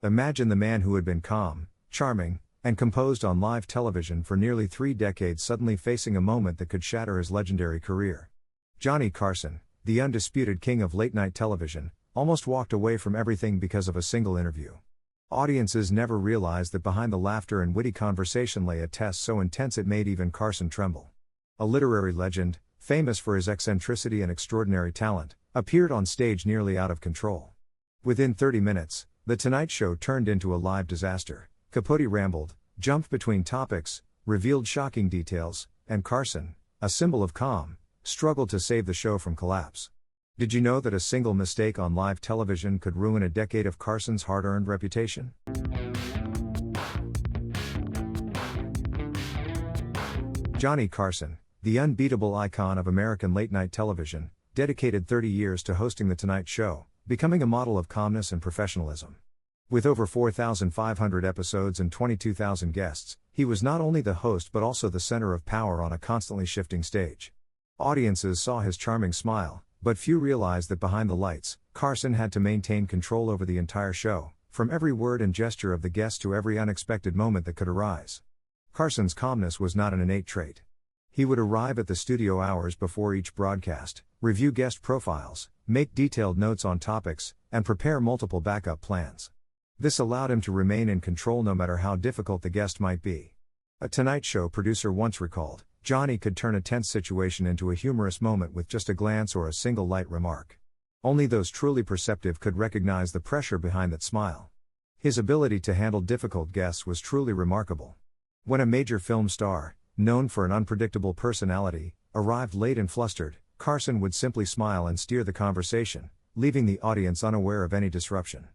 Imagine the man who had been calm, charming, and composed on live television for nearly 3 decades suddenly facing a moment that could shatter his legendary career. Johnny Carson, the undisputed king of late-night television, almost walked away from everything because of a single interview. Audiences never realized that behind the laughter and witty conversation lay a test so intense it made even Carson tremble. A literary legend, famous for his eccentricity and extraordinary talent, appeared on stage nearly out of control. Within 30 minutes, The Tonight Show turned into a live disaster. Capote rambled, jumped between topics, revealed shocking details, and Carson, a symbol of calm, struggled to save the show from collapse. Did you know that a single mistake on live television could ruin a decade of Carson's hard-earned reputation? Johnny Carson, the unbeatable icon of American late-night television, dedicated 30 years to hosting The Tonight Show, becoming a model of calmness and professionalism. With over 4,500 episodes and 22,000 guests, he was not only the host but also the center of power on a constantly shifting stage. Audiences saw his charming smile, but few realized that behind the lights, Carson had to maintain control over the entire show, from every word and gesture of the guests to every unexpected moment that could arise. Carson's calmness was not an innate trait. He would arrive at the studio hours before each broadcast, review guest profiles, make detailed notes on topics, and prepare multiple backup plans. This allowed him to remain in control no matter how difficult the guest might be. A Tonight Show producer once recalled, Johnny could turn a tense situation into a humorous moment with just a glance or a single light remark. Only those truly perceptive could recognize the pressure behind that smile. His ability to handle difficult guests was truly remarkable. When a major film star, known for an unpredictable personality, arrived late and flustered, Carson would simply smile and steer the conversation, leaving the audience unaware of any disruption.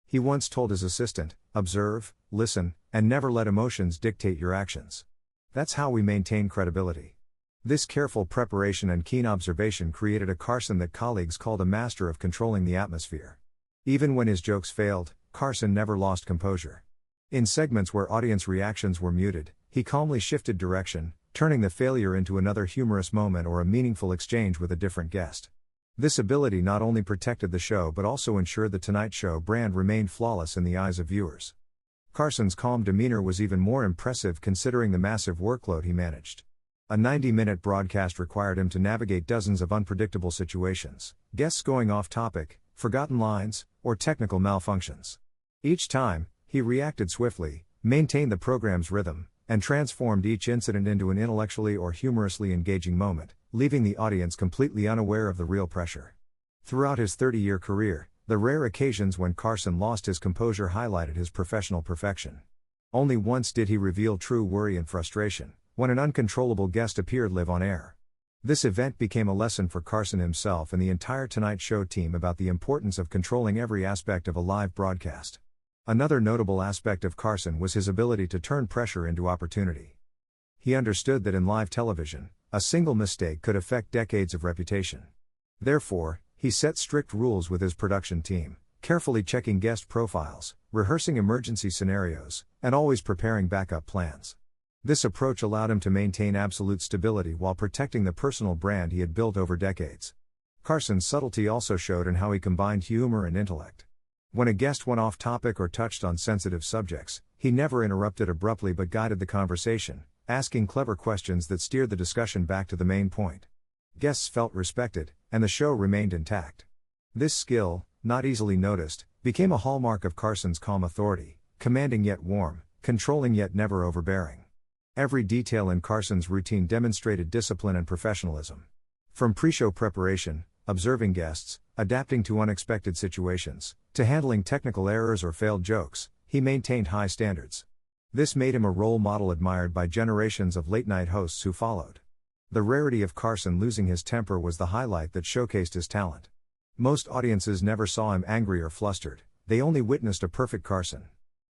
He once told his assistant, "Observe, listen, and never let emotions dictate your actions. That's how we maintain credibility." This careful preparation and keen observation created a Carson that colleagues called a master of controlling the atmosphere. Even when his jokes failed, Carson never lost composure. In segments where audience reactions were muted, he calmly shifted direction, turning the failure into another humorous moment or a meaningful exchange with a different guest. This ability not only protected the show but also ensured the Tonight Show brand remained flawless in the eyes of viewers. Carson's calm demeanor was even more impressive considering the massive workload he managed. A 90-minute broadcast required him to navigate dozens of unpredictable situations, guests going off topic, forgotten lines, or technical malfunctions. Each time, he reacted swiftly, maintained the program's rhythm, and transformed each incident into an intellectually or humorously engaging moment, leaving the audience completely unaware of the real pressure. Throughout his 30-year career, the rare occasions when Carson lost his composure highlighted his professional perfection. Only once did he reveal true worry and frustration, when an uncontrollable guest appeared live on air. This event became a lesson for Carson himself and the entire Tonight Show team about the importance of controlling every aspect of a live broadcast. Another notable aspect of Carson was his ability to turn pressure into opportunity. He understood that in live television, a single mistake could affect decades of reputation. Therefore, he set strict rules with his production team, carefully checking guest profiles, rehearsing emergency scenarios, and always preparing backup plans. This approach allowed him to maintain absolute stability while protecting the personal brand he had built over decades. Carson's subtlety also showed in how he combined humor and intellect. When a guest went off topic or touched on sensitive subjects, he never interrupted abruptly but guided the conversation, asking clever questions that steered the discussion back to the main point. Guests felt respected, and the show remained intact. This skill, not easily noticed, became a hallmark of Carson's calm authority, commanding yet warm, controlling yet never overbearing. Every detail in Carson's routine demonstrated discipline and professionalism. From pre-show preparation, observing guests, adapting to unexpected situations, to handling technical errors or failed jokes, he maintained high standards. This made him a role model admired by generations of late-night hosts who followed. The rarity of Carson losing his temper was the highlight that showcased his talent. Most audiences never saw him angry or flustered, they only witnessed a perfect Carson.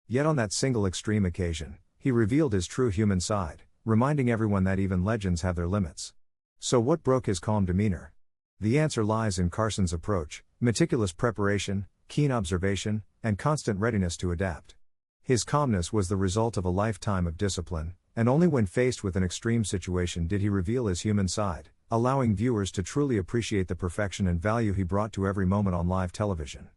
Yet on that single extreme occasion, he revealed his true human side, reminding everyone that even legends have their limits. So what broke his calm demeanor? The answer lies in Carson's approach: meticulous preparation, keen observation, and constant readiness to adapt. His calmness was the result of a lifetime of discipline, and only when faced with an extreme situation did he reveal his human side, allowing viewers to truly appreciate the perfection and value he brought to every moment on live television.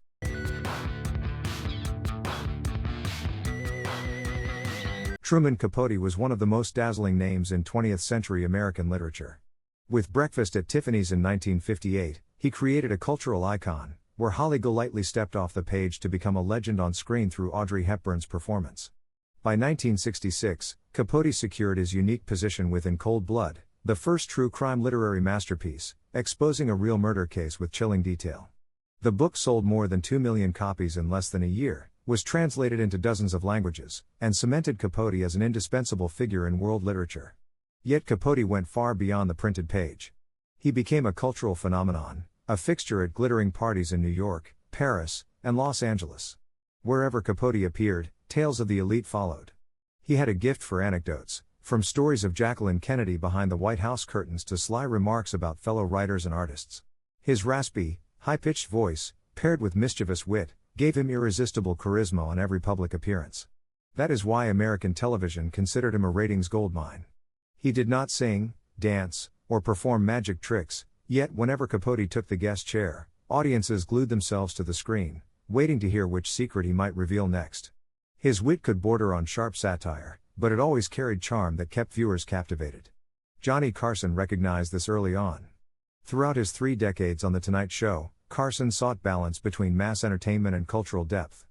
Truman Capote was one of the most dazzling names in 20th century American literature. With Breakfast at Tiffany's in 1958, he created a cultural icon, where Holly Golightly stepped off the page to become a legend on screen through Audrey Hepburn's performance. By 1966, Capote secured his unique position with In Cold Blood, the first true crime literary masterpiece, exposing a real murder case with chilling detail. The book sold more than 2 million copies in less than a year, was translated into dozens of languages, and cemented Capote as an indispensable figure in world literature. Yet Capote went far beyond the printed page. He became a cultural phenomenon, a fixture at glittering parties in New York, Paris, and Los Angeles. Wherever Capote appeared, tales of the elite followed. He had a gift for anecdotes, from stories of Jacqueline Kennedy behind the White House curtains to sly remarks about fellow writers and artists. His raspy, high-pitched voice, paired with mischievous wit, gave him irresistible charisma on every public appearance. That is why American television considered him a ratings goldmine. He did not sing, dance, or perform magic tricks, yet whenever Capote took the guest chair, audiences glued themselves to the screen, waiting to hear which secret he might reveal next. His wit could border on sharp satire, but it always carried charm that kept viewers captivated. Johnny Carson recognized this early on. Throughout his 3 decades on The Tonight Show, Carson sought balance between mass entertainment and cultural depth.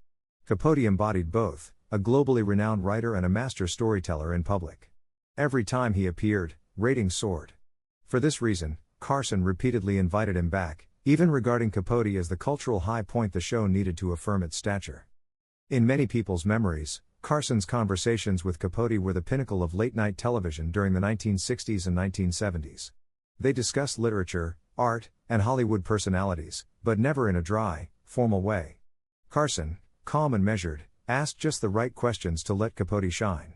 Capote embodied both, a globally renowned writer and a master storyteller in public. Every time he appeared, ratings soared. For this reason, Carson repeatedly invited him back, even regarding Capote as the cultural high point the show needed to affirm its stature. In many people's memories, Carson's conversations with Capote were the pinnacle of late-night television during the 1960s and 1970s. They discussed literature, art, and Hollywood personalities, but never in a dry, formal way. Carson, calm and measured, asked just the right questions to let Capote shine.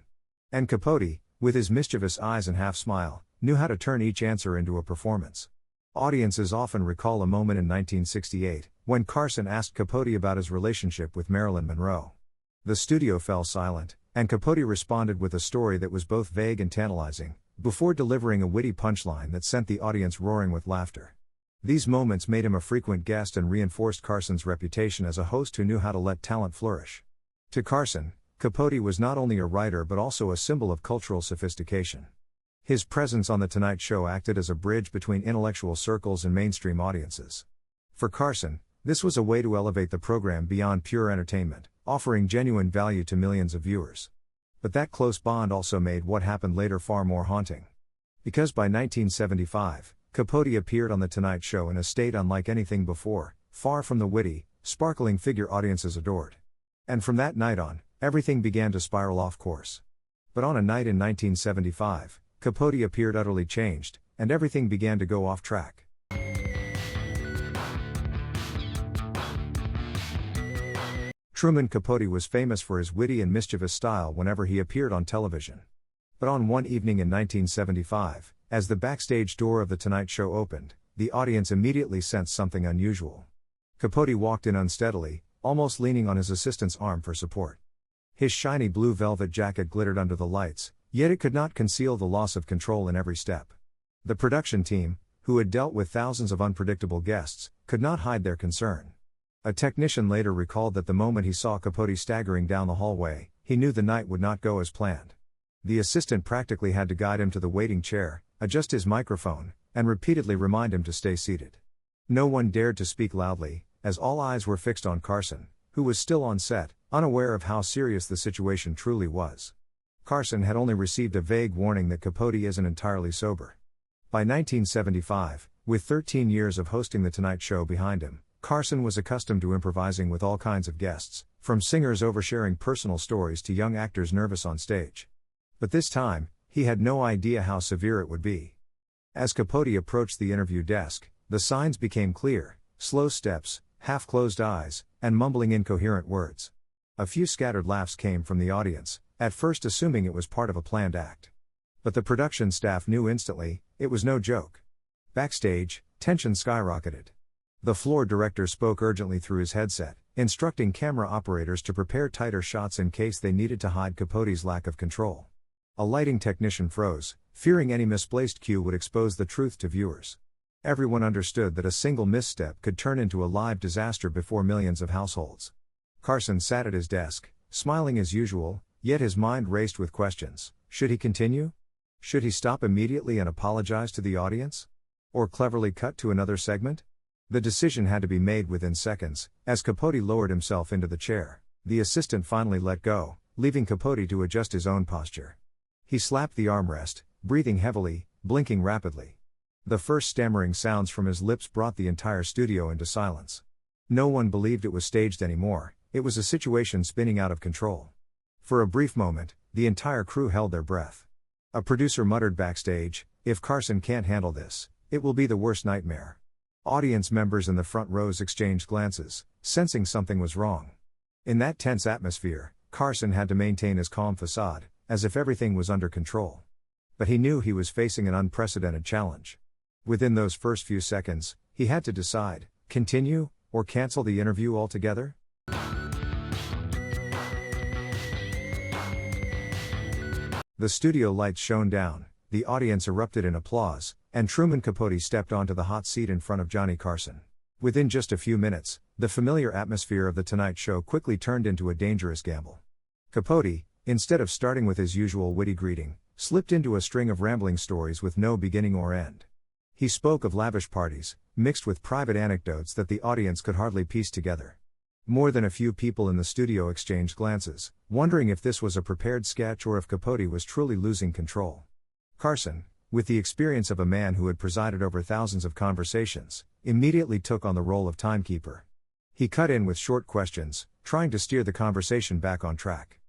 And Capote, with his mischievous eyes and half-smile, knew how to turn each answer into a performance. Audiences often recall a moment in 1968, when Carson asked Capote about his relationship with Marilyn Monroe. The studio fell silent, and Capote responded with a story that was both vague and tantalizing, before delivering a witty punchline that sent the audience roaring with laughter. These moments made him a frequent guest and reinforced Carson's reputation as a host who knew how to let talent flourish. To Carson, Capote was not only a writer but also a symbol of cultural sophistication. His presence on The Tonight Show acted as a bridge between intellectual circles and mainstream audiences. For Carson, this was a way to elevate the program beyond pure entertainment, offering genuine value to millions of viewers. But that close bond also made what happened later far more haunting. Because by 1975, Capote appeared on The Tonight Show in a state unlike anything before, far from the witty, sparkling figure audiences adored. And from that night on, everything began to spiral off course. But on a night in 1975, Capote appeared utterly changed, and everything began to go off track. Truman Capote was famous for his witty and mischievous style whenever he appeared on television. But on one evening in 1975, as the backstage door of The Tonight Show opened, the audience immediately sensed something unusual. Capote walked in unsteadily, almost leaning on his assistant's arm for support. His shiny blue velvet jacket glittered under the lights, yet it could not conceal the loss of control in every step. The production team, who had dealt with thousands of unpredictable guests, could not hide their concern. A technician later recalled that the moment he saw Capote staggering down the hallway, he knew the night would not go as planned. The assistant practically had to guide him to the waiting chair, adjust his microphone, and repeatedly remind him to stay seated. No one dared to speak loudly, as all eyes were fixed on Carson, who was still on set, unaware of how serious the situation truly was. Carson had only received a vague warning that Capote isn't entirely sober. By 1975, with 13 years of hosting The Tonight Show behind him, Carson was accustomed to improvising with all kinds of guests, from singers oversharing personal stories to young actors nervous on stage. But this time, he had no idea how severe it would be. As Capote approached the interview desk, the signs became clear: slow steps, half-closed eyes, and mumbling incoherent words. A few scattered laughs came from the audience, at first assuming it was part of a planned act. But the production staff knew instantly, it was no joke. Backstage, tension skyrocketed. The floor director spoke urgently through his headset, instructing camera operators to prepare tighter shots in case they needed to hide Capote's lack of control. A lighting technician froze, fearing any misplaced cue would expose the truth to viewers. Everyone understood that a single misstep could turn into a live disaster before millions of households. Carson sat at his desk, smiling as usual, Yet his mind raced with questions. Should he continue? Should he stop immediately and apologize to the audience? Or cleverly cut to another segment? The decision had to be made within seconds, as Capote lowered himself into the chair. The assistant finally let go, leaving Capote to adjust his own posture. He slapped the armrest, breathing heavily, blinking rapidly. The first stammering sounds from his lips brought the entire studio into silence. No one believed it was staged anymore, it was a situation spinning out of control. For a brief moment, the entire crew held their breath. A producer muttered backstage, "If Carson can't handle this, it will be the worst nightmare." Audience members in the front rows exchanged glances, sensing something was wrong. In that tense atmosphere, Carson had to maintain his calm facade, as if everything was under control. But he knew he was facing an unprecedented challenge. Within those first few seconds, he had to decide, continue, or cancel the interview altogether? The studio lights shone down, the audience erupted in applause, and Truman Capote stepped onto the hot seat in front of Johnny Carson. Within just a few minutes, the familiar atmosphere of The Tonight Show quickly turned into a dangerous gamble. Capote, instead of starting with his usual witty greeting, slipped into a string of rambling stories with no beginning or end. He spoke of lavish parties, mixed with private anecdotes that the audience could hardly piece together. More than a few people in the studio exchanged glances, wondering if this was a prepared sketch or if Capote was truly losing control. Carson, with the experience of a man who had presided over thousands of conversations, immediately took on the role of timekeeper. He cut in with short questions, trying to steer the conversation back on track.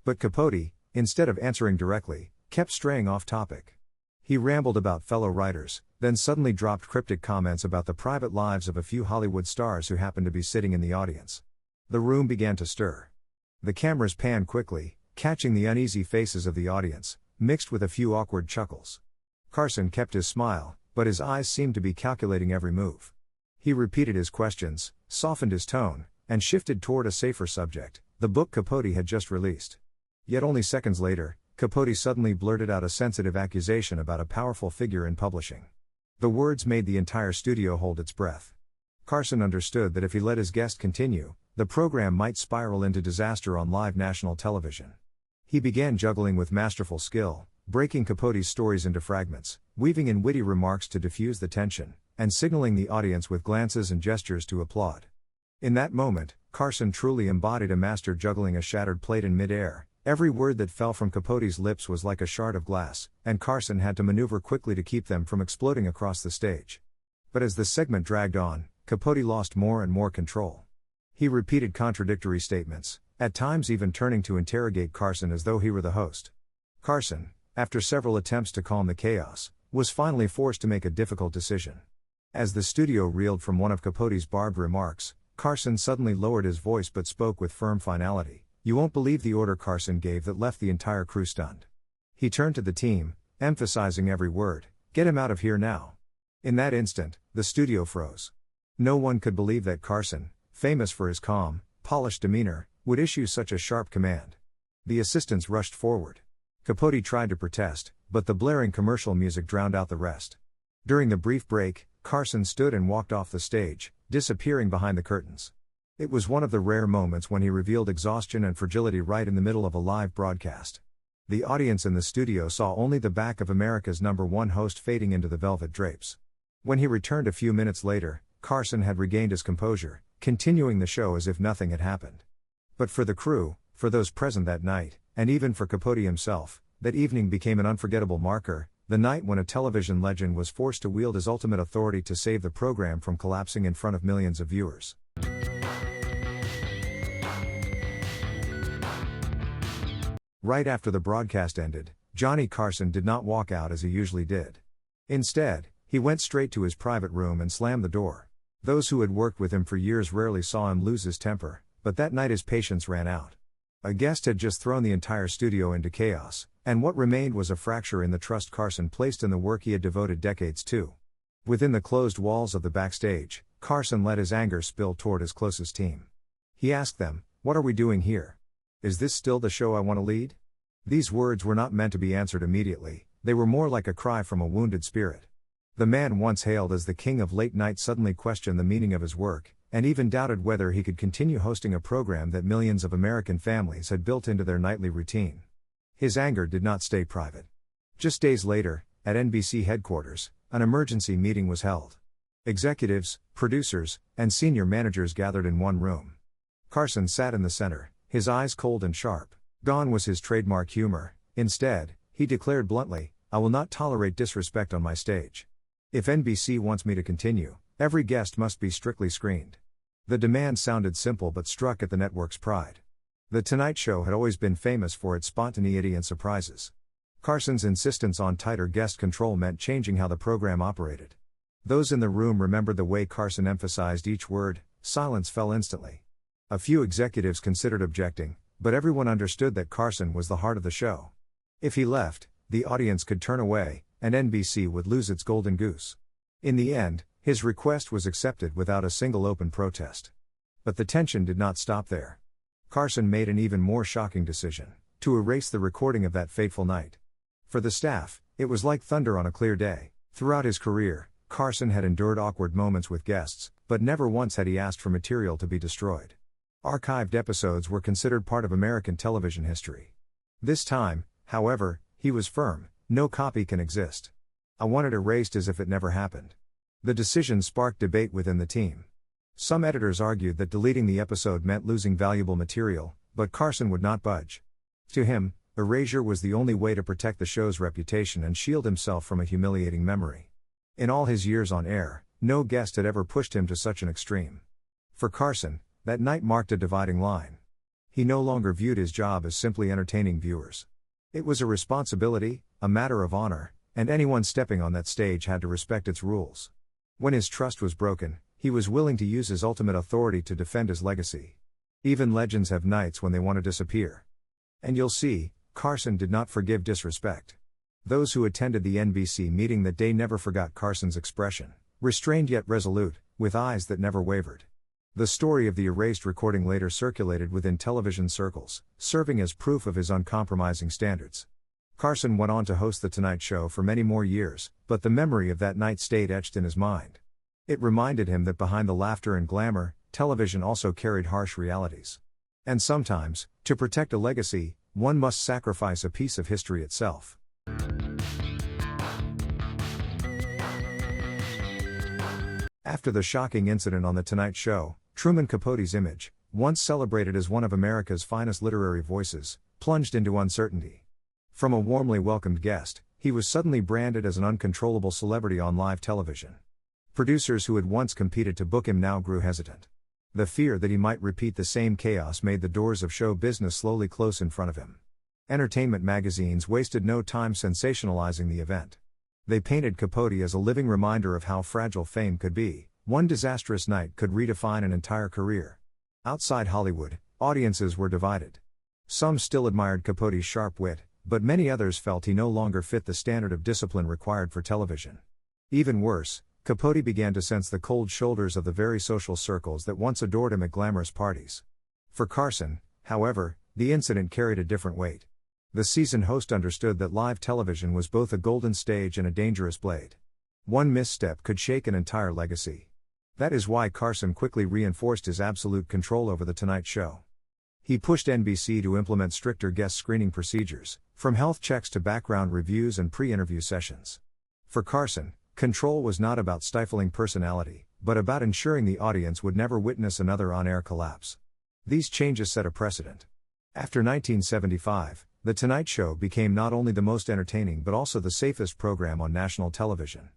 But Capote, instead of answering directly, kept straying off topic. He rambled about fellow writers, then suddenly dropped cryptic comments about the private lives of a few Hollywood stars who happened to be sitting in the audience. The room began to stir. The cameras panned quickly, catching the uneasy faces of the audience, mixed with a few awkward chuckles. Carson kept his smile, but his eyes seemed to be calculating every move. He repeated his questions, softened his tone, and shifted toward a safer subject, the book Capote had just released. Yet only seconds later, Capote suddenly blurted out a sensitive accusation about a powerful figure in publishing. The words made the entire studio hold its breath. Carson understood that if he let his guest continue, the program might spiral into disaster on live national television. He began juggling with masterful skill, breaking Capote's stories into fragments, weaving in witty remarks to diffuse the tension, and signaling the audience with glances and gestures to applaud. In that moment, Carson truly embodied a master juggling a shattered plate in mid-air. Every word that fell from Capote's lips was like a shard of glass, and Carson had to maneuver quickly to keep them from exploding across the stage. But as the segment dragged on, Capote lost more and more control. He repeated contradictory statements, at times even turning to interrogate Carson as though he were the host. Carson, after several attempts to calm the chaos, was finally forced to make a difficult decision. As the studio reeled from one of Capote's barbed remarks, Carson suddenly lowered his voice but spoke with firm finality. "You won't believe the order Carson gave that left the entire crew stunned." He turned to the team, emphasizing every word, "Get him out of here now." In that instant, the studio froze. No one could believe that Carson, famous for his calm, polished demeanor, would issue such a sharp command. The assistants rushed forward. Capote tried to protest, but the blaring commercial music drowned out the rest. During the brief break, Carson stood and walked off the stage, disappearing behind the curtains. It was one of the rare moments when he revealed exhaustion and fragility right in the middle of a live broadcast. The audience in the studio saw only the back of America's #1 host fading into the velvet drapes. When he returned a few minutes later, Carson had regained his composure, continuing the show as if nothing had happened. But for the crew, for those present that night, and even for Capote himself, that evening became an unforgettable marker, the night when a television legend was forced to wield his ultimate authority to save the program from collapsing in front of millions of viewers. Right after the broadcast ended, Johnny Carson did not walk out as he usually did. Instead, he went straight to his private room and slammed the door. Those who had worked with him for years rarely saw him lose his temper, but that night his patience ran out. A guest had just thrown the entire studio into chaos, and what remained was a fracture in the trust Carson placed in the work he had devoted decades to. Within the closed walls of the backstage, Carson let his anger spill toward his closest team. He asked them, "What are we doing here? Is this still the show I want to lead?" These words were not meant to be answered immediately, they were more like a cry from a wounded spirit. The man once hailed as the king of late night suddenly questioned the meaning of his work, and even doubted whether he could continue hosting a program that millions of American families had built into their nightly routine. His anger did not stay private. Just days later, at NBC headquarters, an emergency meeting was held. Executives, producers, and senior managers gathered in one room. Carson sat in the center, his eyes cold and sharp. Gone was his trademark humor. Instead, he declared bluntly, "I will not tolerate disrespect on my stage. If NBC wants me to continue, every guest must be strictly screened." The demand sounded simple but struck at the network's pride. The Tonight Show had always been famous for its spontaneity and surprises. Carson's insistence on tighter guest control meant changing how the program operated. Those in the room remembered the way Carson emphasized each word. Silence fell instantly. A few executives considered objecting, but everyone understood that Carson was the heart of the show. If he left, the audience could turn away, and NBC would lose its golden goose. In the end, his request was accepted without a single open protest. But the tension did not stop there. Carson made an even more shocking decision: to erase the recording of that fateful night. For the staff, it was like thunder on a clear day. Throughout his career, Carson had endured awkward moments with guests, but never once had he asked for material to be destroyed. Archived episodes were considered part of American television history. This time, however, he was firm: no copy can exist. "I want it erased as if it never happened." The decision sparked debate within the team. Some editors argued that deleting the episode meant losing valuable material, but Carson would not budge. To him, erasure was the only way to protect the show's reputation and shield himself from a humiliating memory. In all his years on air, no guest had ever pushed him to such an extreme. For Carson, that night marked a dividing line. He no longer viewed his job as simply entertaining viewers. It was a responsibility, a matter of honor, and anyone stepping on that stage had to respect its rules. When his trust was broken, he was willing to use his ultimate authority to defend his legacy. Even legends have nights when they want to disappear. And you'll see, Carson did not forgive disrespect. Those who attended the NBC meeting that day never forgot Carson's expression: restrained yet resolute, with eyes that never wavered. The story of the erased recording later circulated within television circles, serving as proof of his uncompromising standards. Carson went on to host The Tonight Show for many more years, but the memory of that night stayed etched in his mind. It reminded him that behind the laughter and glamour, television also carried harsh realities. And sometimes, to protect a legacy, one must sacrifice a piece of history itself. After the shocking incident on The Tonight Show, Truman Capote's image, once celebrated as one of America's finest literary voices, plunged into uncertainty. From a warmly welcomed guest, he was suddenly branded as an uncontrollable celebrity on live television. Producers who had once competed to book him now grew hesitant. The fear that he might repeat the same chaos made the doors of show business slowly close in front of him. Entertainment magazines wasted no time sensationalizing the event. They painted Capote as a living reminder of how fragile fame could be. One disastrous night could redefine an entire career. Outside Hollywood, audiences were divided. Some still admired Capote's sharp wit, but many others felt he no longer fit the standard of discipline required for television. Even worse, Capote began to sense the cold shoulders of the very social circles that once adored him at glamorous parties. For Carson, however, the incident carried a different weight. The seasoned host understood that live television was both a golden stage and a dangerous blade. One misstep could shake an entire legacy. That is why Carson quickly reinforced his absolute control over The Tonight Show. He pushed NBC to implement stricter guest screening procedures, from health checks to background reviews and pre-interview sessions. For Carson, control was not about stifling personality, but about ensuring the audience would never witness another on-air collapse. These changes set a precedent. After 1975, The Tonight Show became not only the most entertaining but also the safest program on national television.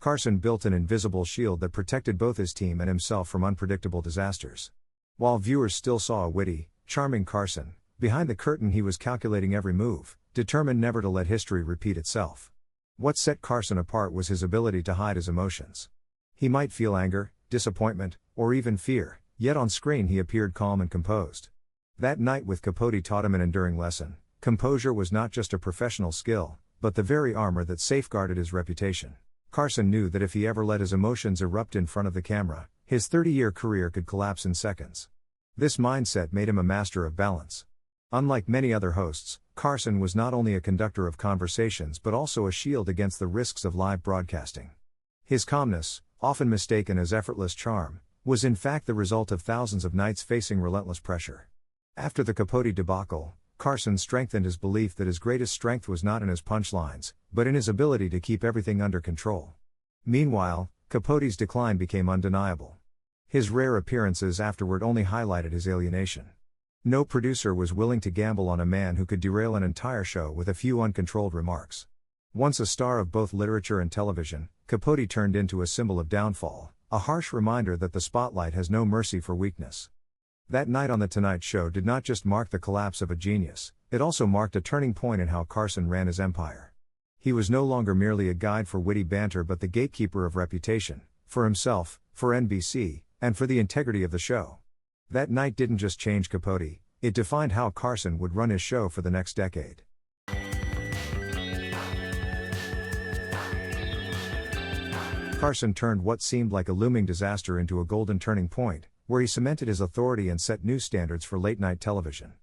Carson built an invisible shield that protected both his team and himself from unpredictable disasters. While viewers still saw a witty, charming Carson, behind the curtain he was calculating every move, determined never to let history repeat itself. What set Carson apart was his ability to hide his emotions. He might feel anger, disappointment, or even fear, yet on screen he appeared calm and composed. That night with Capote taught him an enduring lesson: composure was not just a professional skill, but the very armor that safeguarded his reputation. Carson knew that if he ever let his emotions erupt in front of the camera, his 30-year career could collapse in seconds. This mindset made him a master of balance. Unlike many other hosts, Carson was not only a conductor of conversations but also a shield against the risks of live broadcasting. His calmness, often mistaken as effortless charm, was in fact the result of thousands of nights facing relentless pressure. After the Capote debacle, Carson strengthened his belief that his greatest strength was not in his punchlines, but in his ability to keep everything under control. Meanwhile, Capote's decline became undeniable. His rare appearances afterward only highlighted his alienation. No producer was willing to gamble on a man who could derail an entire show with a few uncontrolled remarks. Once a star of both literature and television, Capote turned into a symbol of downfall, a harsh reminder that the spotlight has no mercy for weakness. That night on The Tonight Show did not just mark the collapse of a genius, it also marked a turning point in how Carson ran his empire. He was no longer merely a guide for witty banter but the gatekeeper of reputation, for himself, for NBC, and for the integrity of the show. That night didn't just change Capote, it defined how Carson would run his show for the next decade. Carson turned what seemed like a looming disaster into a golden turning point, where he cemented his authority and set new standards for late-night television.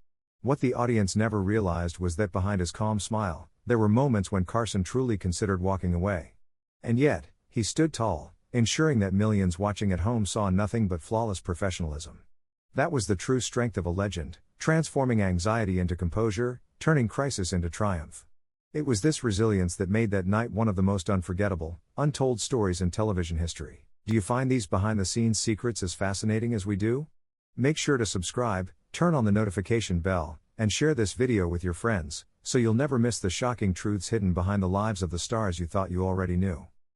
What the audience never realized was that behind his calm smile, there were moments when Carson truly considered walking away. And yet, he stood tall, ensuring that millions watching at home saw nothing but flawless professionalism. That was the true strength of a legend, transforming anxiety into composure, turning crisis into triumph. It was this resilience that made that night one of the most unforgettable, untold stories in television history. Do you find these behind-the-scenes secrets as fascinating as we do? Make sure to subscribe, turn on the notification bell, and share this video with your friends, so you'll never miss the shocking truths hidden behind the lives of the stars you thought you already knew.